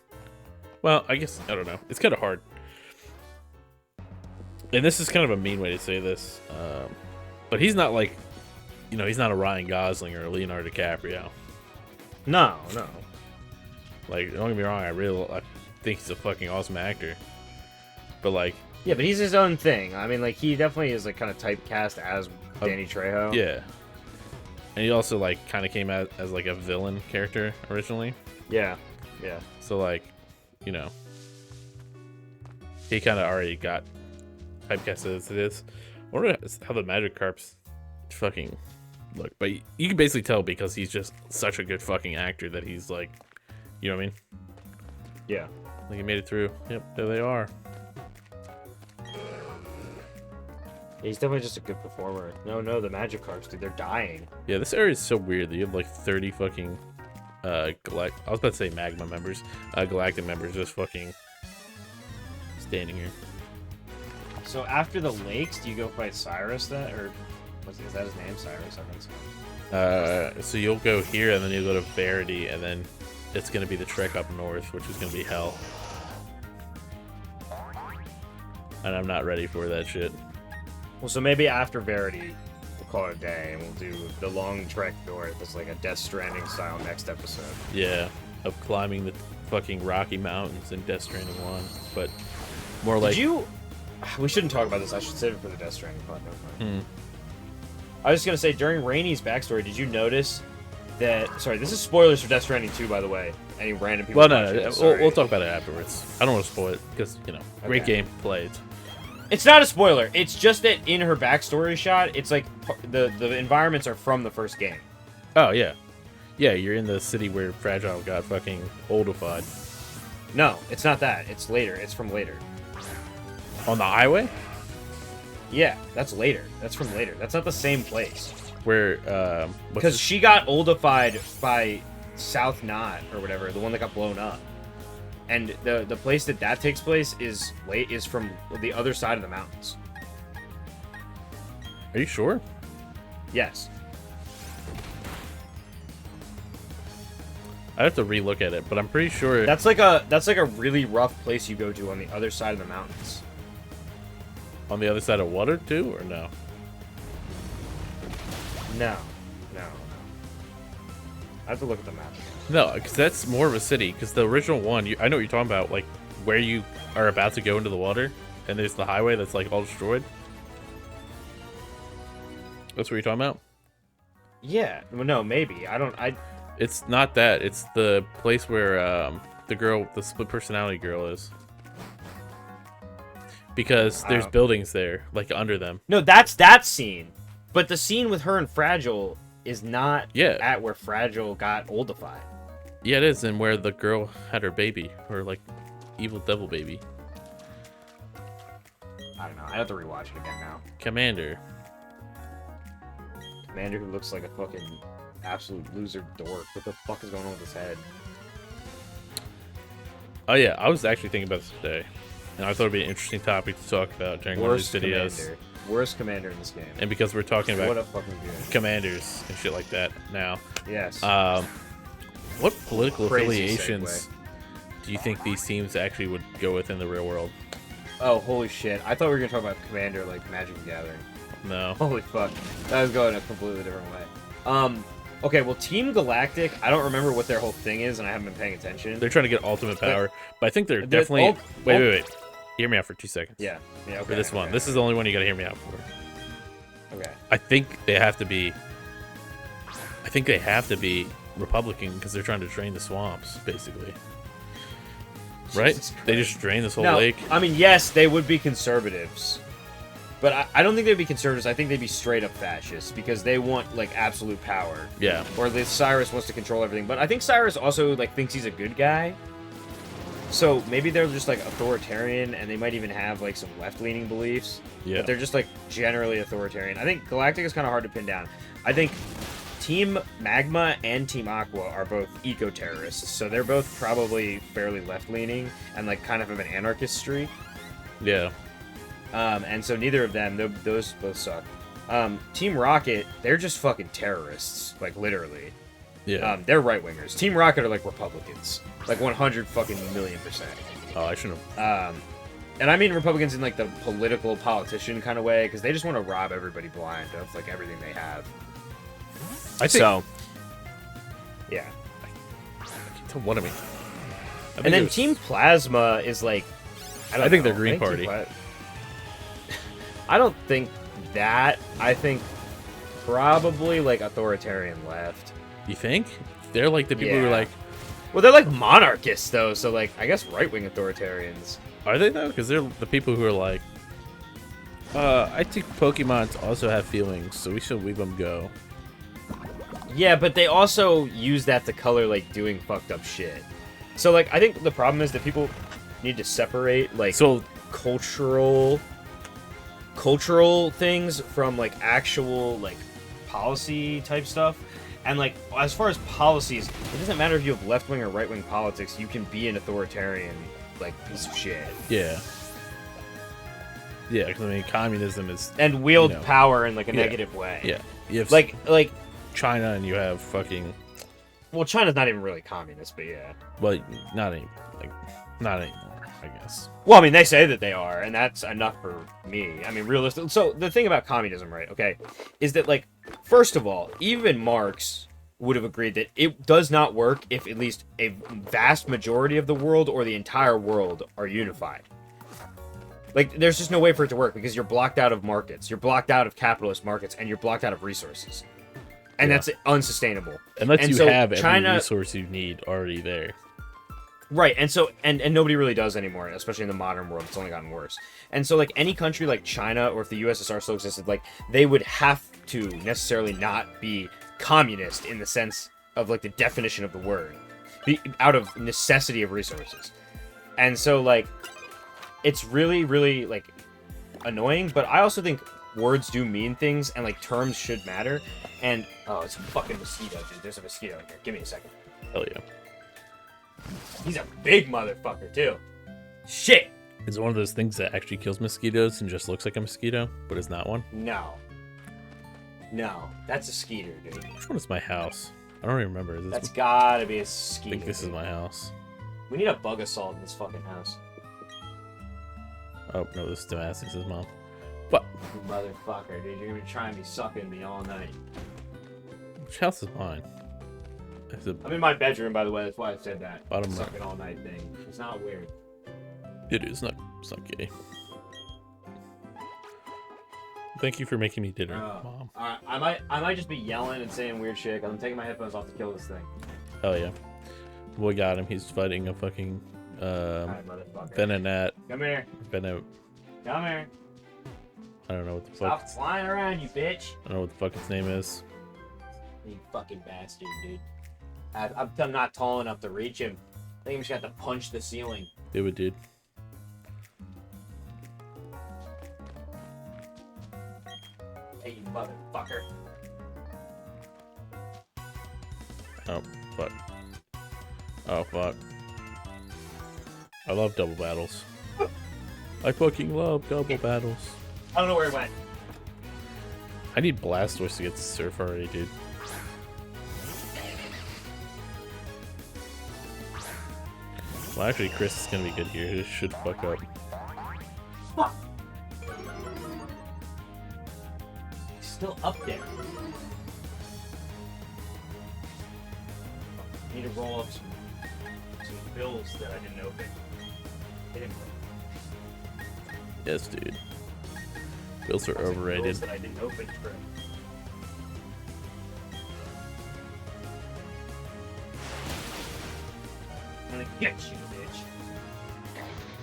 S1: Well, I guess, I don't know. It's kind of hard. And this is kind of a mean way to say this. But he's not like, you know, he's not a Ryan Gosling or a Leonardo DiCaprio.
S2: No.
S1: Like, don't get me wrong, I think he's a fucking awesome actor. But like,
S2: Yeah, but he's his own thing. I mean, like, he definitely is, like, kind of typecast as Danny Trejo.
S1: yeah. And he also like kind of came out as like a villain character originally.
S2: Yeah.
S1: So like, you know, he kind of already got typecasted as this. I wonder how the Magikarps fucking look, but you can basically tell because he's just such a good fucking actor that he's like, you know what I mean?
S2: Yeah.
S1: Like he made it through. Yep, there they are.
S2: He's definitely just a good performer. No, the magic cards, dude, they're dying.
S1: Yeah, this area is so weird that you have like 30 fucking I was about to say magma members, galactic members just fucking standing here.
S2: So after the lakes, do you go fight Cyrus then, or is that his name, Cyrus? I think so.
S1: So you'll go here and then you'll go to Verity and then it's gonna be the trek up north, which is gonna be hell. And I'm not ready for that shit.
S2: Well, so maybe after Verity, we'll call it a day, and we'll do the long trek north. It's like a Death Stranding style next episode.
S1: Yeah, of climbing the fucking Rocky Mountains in Death Stranding 1, but more like...
S2: We shouldn't talk about this. I should save it for the Death Stranding part. I was just gonna say, during Rainy's backstory, did you notice that... Sorry, this is spoilers for Death Stranding 2, by the way. Any random people...
S1: Well, no, we'll talk about it afterwards. I don't want to spoil it, because, you know, great game, play it.
S2: It's not a spoiler. It's just that in her backstory shot, it's like the environments are from the first game.
S1: Oh, yeah. Yeah, you're in the city where Fragile got fucking oldified.
S2: No, it's not that. It's later. It's from later.
S1: On the highway?
S2: Yeah, that's later. That's from later. That's not the same place.
S1: Where,
S2: because she got oldified by South Knot or whatever, the one that got blown up. And the place that takes place is from the other side of the mountains.
S1: Are you sure?
S2: Yes.
S1: I have to relook at it, but I'm pretty sure
S2: that's like a really rough place you go to on the other side of the mountains.
S1: On the other side of water too, or no?
S2: No. I have to look at the map again.
S1: No, because that's more of a city. Because the original one, I know what you're talking about, like where you are about to go into the water, and there's the highway that's like all destroyed. That's what you're talking about?
S2: Yeah. No, maybe.
S1: It's not that. It's the place where the split personality girl is. Because there's buildings there, like under them.
S2: No, that's that scene. But the scene with her and Fragile is not at where Fragile got oldified.
S1: Yeah, it is, and where the girl had her baby, or like evil devil baby.
S2: I don't know. I have to rewatch it again now.
S1: Commander
S2: who looks like a fucking absolute loser dork. What the fuck is going on with his head?
S1: Oh yeah, I was actually thinking about this today, and I thought it'd be an interesting topic to talk about during one of these videos.
S2: Worst commander in this game.
S1: And because we're talking about
S2: what a fucking good
S1: commanders and shit like that now.
S2: Yes.
S1: What political affiliations
S2: segue.
S1: do you think these teams actually would go with in the real world?
S2: Oh, holy shit. I thought we were going to talk about Commander, like Magic the Gathering.
S1: No.
S2: Holy fuck. That was going a completely different way. Okay, well, Team Galactic, I don't remember what their whole thing is, and I haven't been paying attention.
S1: They're trying to get ultimate power, but I think they're definitely... Wait. Hear me out for 2 seconds.
S2: Yeah, okay.
S1: For this one.
S2: Okay.
S1: This is the only one you gotta hear me out for.
S2: Okay.
S1: I think they have to be Republican because they're trying to drain the swamps, basically. Right? They just drain this whole lake.
S2: I mean, yes, they would be conservatives. But I don't think they'd be conservatives. I think they'd be straight up fascists because they want, like, absolute power.
S1: Yeah.
S2: Or at least Cyrus wants to control everything. But I think Cyrus also, like, thinks he's a good guy. So maybe they're just, like, authoritarian, and they might even have, like, some left-leaning beliefs.
S1: Yeah.
S2: But they're just, like, generally authoritarian. I think Galactic is kind of hard to pin down. I think Team Magma and Team Aqua are both eco-terrorists. So they're both probably fairly left-leaning and, like, kind of have an anarchist streak.
S1: Yeah.
S2: And so neither of them, those both suck. Team Rocket, they're just fucking terrorists, like literally.
S1: Yeah.
S2: They're right wingers. Team Rocket are like Republicans, like 100 fucking million%.
S1: Oh, I shouldn't have.
S2: And I mean Republicans in like the political politician kind of way, because they just want to rob everybody blind of like everything they have.
S1: I think. So.
S2: Yeah.
S1: What I mean.
S2: And then Team Plasma is like.
S1: I think they're Green Party.
S2: I don't think that. I think probably like authoritarian left.
S1: You think? They're like the people who are like...
S2: Well, they're like monarchists, though, so like, I guess right-wing authoritarians.
S1: Are they, though? Because they're the people who are like... I think Pokemons also have feelings, so we should leave them go.
S2: Yeah, but they also use that to color, like, doing fucked up shit. So like I think the problem is that people need to separate like
S1: So
S2: cultural things from like actual like policy type stuff. And like as far as policies, it doesn't matter if you have left wing or right wing politics. You can be an authoritarian like piece of shit.
S1: yeah, yeah. Because I mean, communism is
S2: And wield
S1: you know,
S2: power in like a
S1: yeah,
S2: negative way.
S1: yeah. You have
S2: Like
S1: China, and you have fucking
S2: well, China's not even really communist, but yeah.
S1: well, not any not anymore, I guess.
S2: Well, I mean, they say that they are, and that's enough for me. I mean, realistic. So the thing about communism, right? Okay, is that like, first of all, even Marx would have agreed that it does not work if at least a vast majority of the world or the entire world are unified. Like, there's just no way for it to work because you're blocked out of markets, you're blocked out of capitalist markets, and you're blocked out of resources, and that's unsustainable.
S1: Unless
S2: And
S1: you
S2: so
S1: have
S2: China-
S1: every resource you need already there.
S2: Right, and so and nobody really does anymore, especially in the modern world. It's only gotten worse. And so like any country like China or if the USSR still existed, like they would have to necessarily not be communist in the sense of like the definition of the word, out of necessity of resources. And so like it's really really like annoying, but I also think words do mean things and like terms should matter. And oh, it's a fucking mosquito, dude. There's a mosquito in here. Give me a second.
S1: Hell yeah.
S2: He's a big motherfucker, too. Shit!
S1: Is it one of those things that actually kills mosquitoes and just looks like a mosquito, but is not one?
S2: No. No. That's a skeeter, dude.
S1: Which one is my house? I don't even remember. Is this
S2: That's gotta be a
S1: I
S2: skeeter.
S1: think this is my house.
S2: We need a bug assault in this fucking house.
S1: Oh, no, this is Damascus' mom. What?
S2: You motherfucker, dude. You're gonna try and be sucking me all night.
S1: Which house is mine? Is it,
S2: I'm in my bedroom, by the way. That's why I said that.
S1: Bottom
S2: Sucking all night thing. It's not weird.
S1: it is not. It's not gay. Thank you for making me dinner, Mom.
S2: Alright, I might just be yelling and saying weird shit. I'm taking my headphones off to kill this thing.
S1: Hell yeah. Boy got him. He's fighting a fucking
S2: Alright, motherfucker.
S1: Venenet.
S2: Come here.
S1: Venet.
S2: Come here.
S1: I don't know what the
S2: Stop
S1: fuck.
S2: flying around, you bitch.
S1: I don't know what the fuck its name is.
S2: You fucking bastard, dude. I'm not tall enough to reach him. I think I'm just gonna have to punch the ceiling.
S1: Do it, dude.
S2: Hey, you motherfucker.
S1: Oh, fuck. Oh, fuck. I love double battles. I fucking love double battles.
S2: I don't know where it went.
S1: I need Blastoise to get to surf already, dude. Well, actually, Chris is gonna be good here. This should fuck up.
S2: Fuck. He's still up there. I need to roll up some bills that I didn't open. Hit him.
S1: Yes, dude. Bills are overrated.
S2: Bills that I didn't open for him. I'm gonna get you, bitch.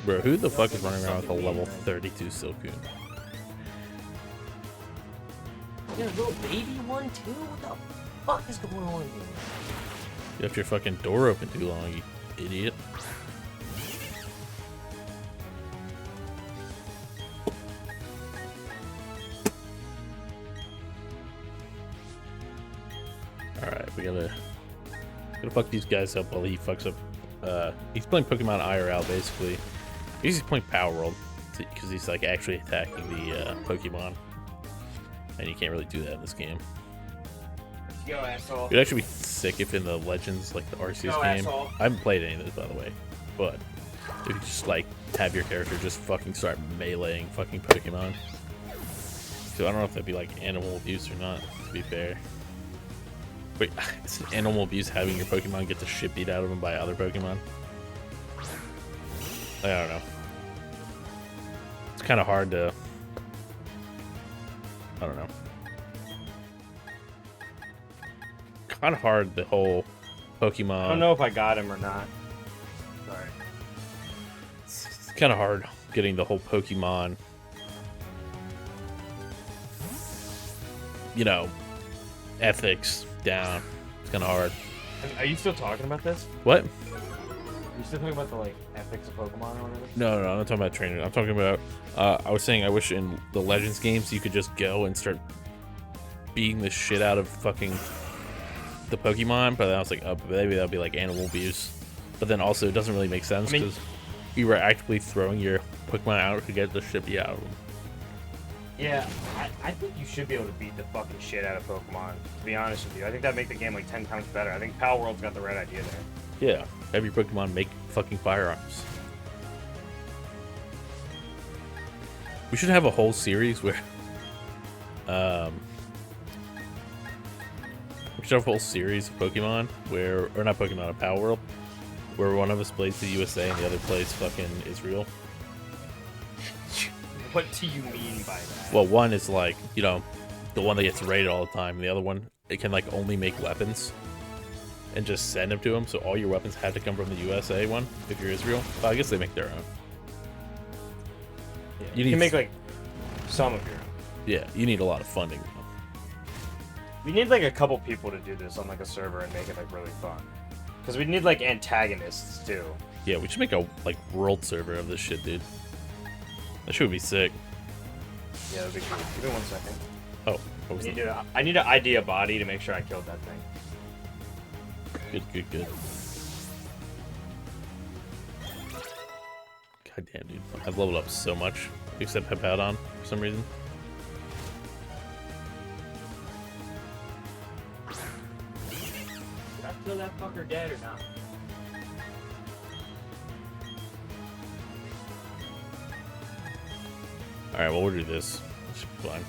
S1: Bro, who the fuck is running around with a level 32 Silcoon?
S2: You got a little baby one too? What the fuck is going on here?
S1: You left your fucking door open too long, you idiot. Alright, we gotta fuck these guys up while he fucks up. He's playing Pokemon IRL basically. He's playing Power World because he's like actually attacking the Pokemon, and you can't really do that in this game.
S2: Yo, asshole.
S1: It'd actually be sick if in the Legends, like the Arceus
S2: Yo,
S1: game.
S2: asshole.
S1: I haven't played any of this, by the way, but if you just like have your character just fucking start meleeing fucking Pokemon. So I don't know if that'd be like animal abuse or not. To be fair. Wait, is it animal abuse having your Pokemon get the shit beat out of them by other Pokemon? I don't know. It's kind of hard to. I don't know. Kind of hard, the whole Pokemon.
S2: I don't know if I got him or not. Sorry.
S1: It's kind of hard getting the whole Pokemon, you know, ethics down. It's kind of hard.
S2: Are you still talking about this?
S1: What?
S2: You still talking about the like epics of Pokemon or whatever?
S1: No, I'm not talking about training. I'm talking about. I was saying I wish in the Legends games you could just go and start beating the shit out of fucking the Pokemon, but then I was like, oh, maybe that'd be like animal abuse. But then also it doesn't really make sense because you were actively throwing your Pokemon out to get the shit beat out of them.
S2: Yeah, I think you should be able to beat the fucking shit out of Pokemon, to be honest with you. I think that'd make the game like 10 times better. I think Pal World's got the right idea there.
S1: Yeah, have your Pokemon make fucking firearms. We should have a whole series where, we should have a whole series of Pokemon where, or not Pokemon, a Power World, where one of us plays the USA and the other plays fucking Israel.
S2: What do you mean by that?
S1: Well, one is like, you know, the one that gets raided all the time. The other one, it can like only make weapons and just send them to them. So all your weapons had to come from the USA one if you're Israel. Well, I guess they make their own.
S2: Yeah, you can make like some of your own.
S1: Yeah, you need a lot of funding.
S2: We need like a couple people to do this on like a server and make it like really fun. Because we need like antagonists too.
S1: Yeah, we should make a like world server of this shit, dude. That shit would be sick.
S2: Yeah, that'd be cool. Give me 1 second.
S1: Oh, what was that?
S2: I need to ID a body to make sure I killed that thing.
S1: Good. God damn, dude. I've leveled up so much, except Pepperdon for some reason.
S2: Did I kill that fucker dead or not?
S1: Alright, well, we'll do this. This should be fine.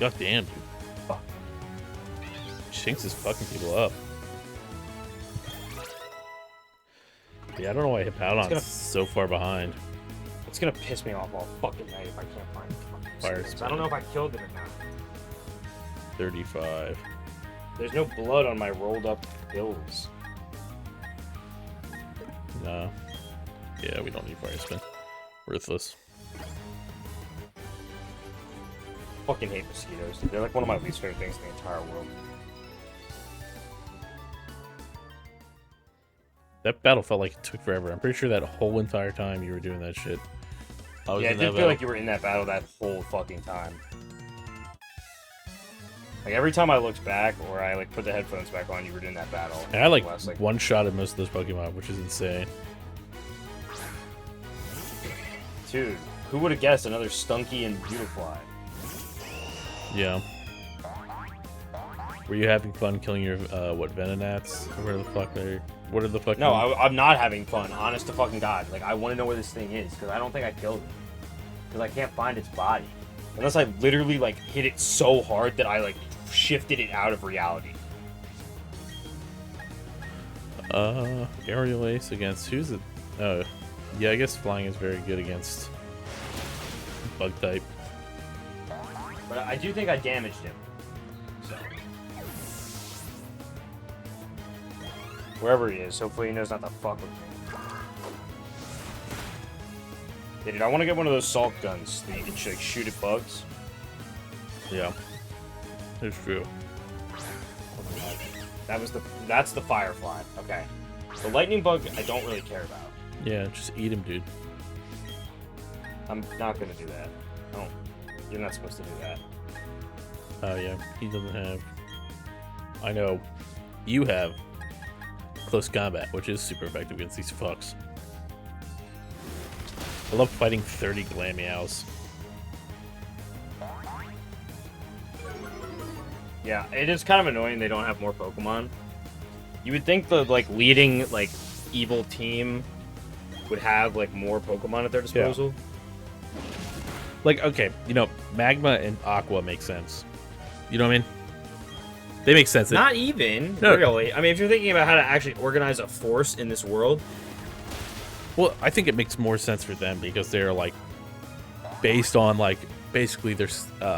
S1: God damn, dude.
S2: Fuck.
S1: Shinx is fucking people up. Yeah, I don't know why Hippowdon's so far behind.
S2: It's gonna piss me off all fucking night if I can't find it.
S1: Fire
S2: I don't know if I killed it or not.
S1: 35.
S2: There's no blood on my rolled up bills.
S1: Nah. Yeah, we don't need fire spin. Worthless.
S2: Fucking hate mosquitoes, dude. They're like one of my least favorite things in the entire world.
S1: That battle felt like it took forever. I'm pretty sure that whole entire time you were doing that shit. I was
S2: Yeah,
S1: in
S2: it
S1: that
S2: did feel
S1: battle.
S2: like you were in that battle that whole fucking time. Like every time I looked back or I like put the headphones back on, you were in that battle.
S1: And I like
S2: Last,
S1: one shot at most of those Pokemon, which is insane.
S2: Dude, who would have guessed another Stunky and Beautifly?
S1: Yeah. Were you having fun killing your what Venonats? Where the fuck they? What are the fucking?
S2: No, I'm not having fun. Honest to fucking God. Like I want to know where this thing is because I don't think I killed it because I can't find its body unless I literally like hit it so hard that I like shifted it out of reality.
S1: Aerial Ace against who's it? Oh, yeah. I guess flying is very good against bug type.
S2: But I do think I damaged him. So wherever he is, hopefully he knows not to fuck with me. Yeah, dude, I want to get one of those salt guns that you can like shoot at bugs.
S1: Yeah, it's true.
S2: That's the Firefly. Okay. The lightning bug I don't really care about.
S1: Yeah, just eat him, dude.
S2: I'm not gonna do that. No, you're not supposed to do that.
S1: Oh yeah, he doesn't have. I know, you have close combat, which is super effective against these fucks. I love fighting 30 Glameows.
S2: Yeah, it is kind of annoying they don't have more Pokemon. You would think the like leading like evil team would have like more Pokemon at their disposal.
S1: Like, okay, you know, Magma and Aqua make sense. You know what I mean? They make sense.
S2: Not even,
S1: No.
S2: really. I mean, if you're thinking about how to actually organize a force in this world.
S1: Well, I think it makes more sense for them because they're, like, based on, like, basically they're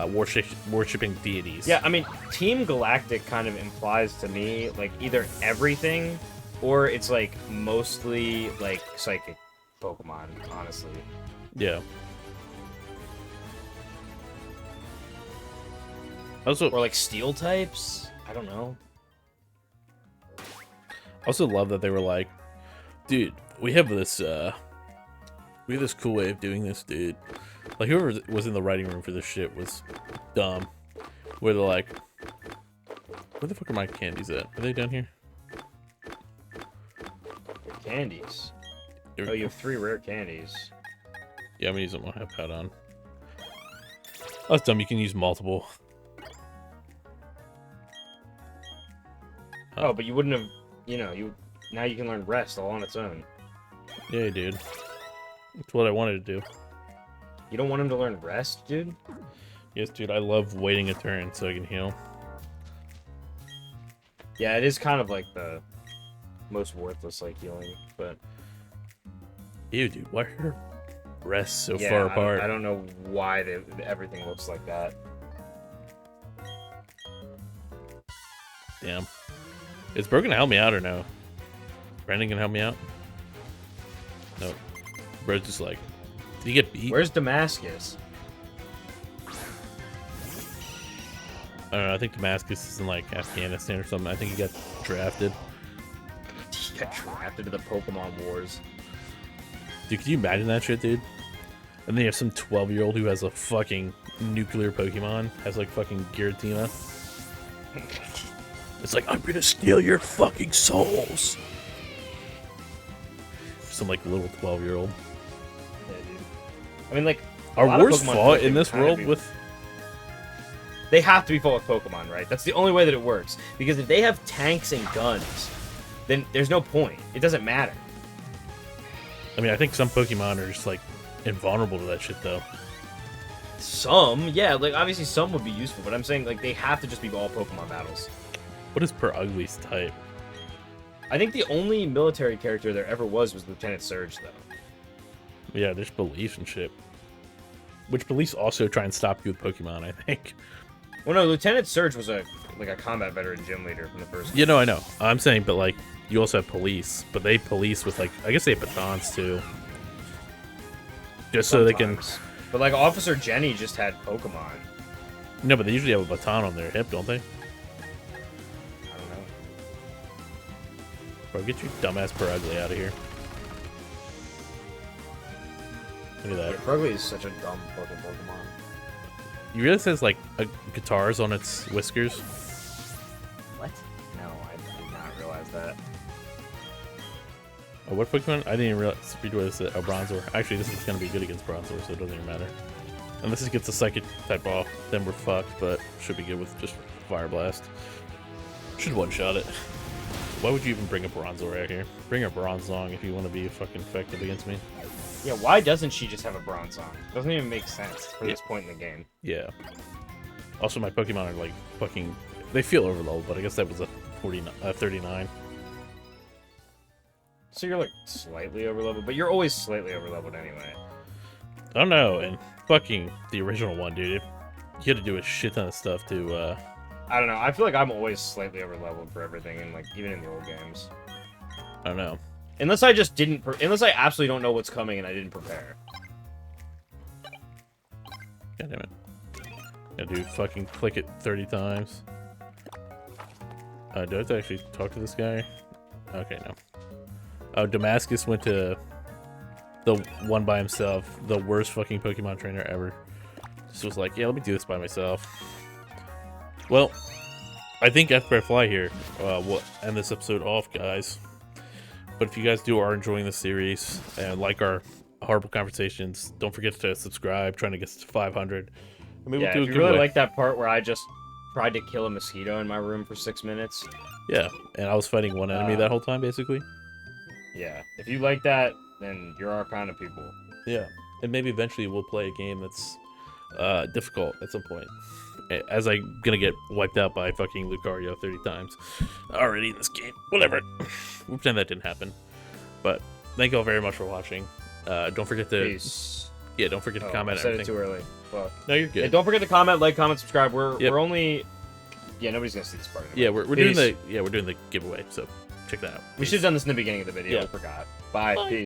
S1: worshipping deities.
S2: Yeah, I mean, Team Galactic kind of implies to me, like, either everything or it's, like, mostly, like, psychic Pokemon, honestly.
S1: Yeah. Also,
S2: Or, like, steel types? I don't know.
S1: also love that they were like, dude, we have this cool way of doing this, dude. Like, whoever was in the writing room for this shit was dumb. Where they're like, where the fuck are my candies at? Are they down here?
S2: Candies. Oh, you have 3 rare candies.
S1: Yeah, I'm gonna use them. I have pad on. Oh, that's dumb. You can use multiple.
S2: Oh, but you wouldn't have, now you can learn rest all on its own.
S1: Yeah, dude. That's what I wanted to do.
S2: You don't want him to learn rest, dude?
S1: Yes, dude. I love waiting a turn so I can heal.
S2: Yeah, it is kind of like the most worthless, like, healing, but...
S1: Ew, dude. Why are your rests so
S2: yeah,
S1: far apart?
S2: I don't know why everything looks like that.
S1: Damn. Is Bro gonna help me out or no? Brandon can help me out? Nope. Bro's just like, did he get beat?
S2: Where's Damascus?
S1: I don't know. I think Damascus is in like Afghanistan or something. I think he got drafted.
S2: He got drafted to the Pokemon Wars.
S1: Dude, can you imagine that shit, dude? And then you have some 12-year-old who has a fucking nuclear Pokemon, has like fucking Giratina. It's like, I'm gonna steal your fucking souls. Some like little 12-year-old.
S2: Yeah, dude. I mean, like,
S1: are wars fought in this world with?
S2: They have to be fought with Pokemon, right? That's the only way that it works. Because if they have tanks and guns, then there's no point. It doesn't matter.
S1: I mean, I think some Pokemon are just like invulnerable to that shit, though.
S2: Some, yeah, like obviously some would be useful, but I'm saying like they have to just be all Pokemon battles.
S1: What is Per Ugly's type?
S2: I think the only military character there ever was Lieutenant Surge, though.
S1: Yeah, there's beliefs and shit. Which beliefs also try and stop you with Pokemon, I think.
S2: Well, no, Lieutenant Surge was a combat veteran gym leader from the first.
S1: Yeah, no, I know. I'm saying, but like, you also have police, but they police with like, I guess they have batons too. Just so they can.
S2: But like, Officer Jenny just had Pokemon.
S1: No, but they usually have a baton on their hip, don't they?
S2: I don't know.
S1: Bro, get your dumbass Per Ugly out of here. Look at that.
S2: Yeah, Purugly is such a dumb fucking Pokemon.
S1: You realize it has like guitars on its whiskers?
S2: What? No, I did not realize that.
S1: Oh, what Pokemon? I didn't even realize Speedway is a Bronzor. Actually, this is going to be good against Bronzor, so it doesn't even matter. Unless it gets a Psychic type off, then we're fucked, but should be good with just Fire Blast. Should one-shot it. Why would you even bring a Bronzor out here? Bring a Bronzong if you want to be fucking effective against me.
S2: Yeah, why doesn't she just have a Bronzong? Doesn't even make sense for this point in the game.
S1: Yeah. Also, my Pokemon are like fucking... They feel overloaded, but I guess that was a 39.
S2: So you're like slightly overleveled, but you're always slightly overleveled anyway.
S1: I don't know, and fucking the original one, dude. You had to do a shit ton of stuff to,
S2: I don't know. I feel like I'm always slightly overleveled for everything, and like even in the old games.
S1: I don't know.
S2: Unless I just didn't. Unless I absolutely don't know what's coming and I didn't prepare.
S1: God damn it. Yeah, dude, fucking click it 30 times. Do I have to actually talk to this guy? Okay, no. Oh, Damascus went to the one by himself, the worst fucking Pokemon trainer ever. Just was like, yeah, let me do this by myself. Well, I think after I fly here, we'll end this episode off, guys. But if you guys are enjoying the series and like our horrible conversations, don't forget to subscribe. Trying to get to 500. And maybe
S2: Yeah,
S1: we'll do
S2: if
S1: a
S2: you really
S1: giveaway.
S2: like that part where I just tried to kill a mosquito in my room for 6 minutes.
S1: Yeah, and I was fighting one enemy that whole time, basically.
S2: Yeah, if you like that, then you're our kind of people.
S1: Yeah, and maybe eventually we'll play a game that's difficult at some point. As I'm gonna get wiped out by fucking Lucario 30 times already in this game. Whatever. We'll pretend that didn't happen. But thank you all very much for watching. Don't forget to...
S2: Peace.
S1: Yeah, don't forget to comment
S2: I said
S1: everything.
S2: it too early. Fuck.
S1: No, you're good.
S2: And don't forget to comment, like, comment, subscribe. We're only... Yeah, nobody's gonna see this part.
S1: Yeah, we're doing the giveaway, so check that out.
S2: We should have done this in the beginning of the video.
S1: Yeah.
S2: I forgot. Bye.
S1: Bye.
S2: Peace.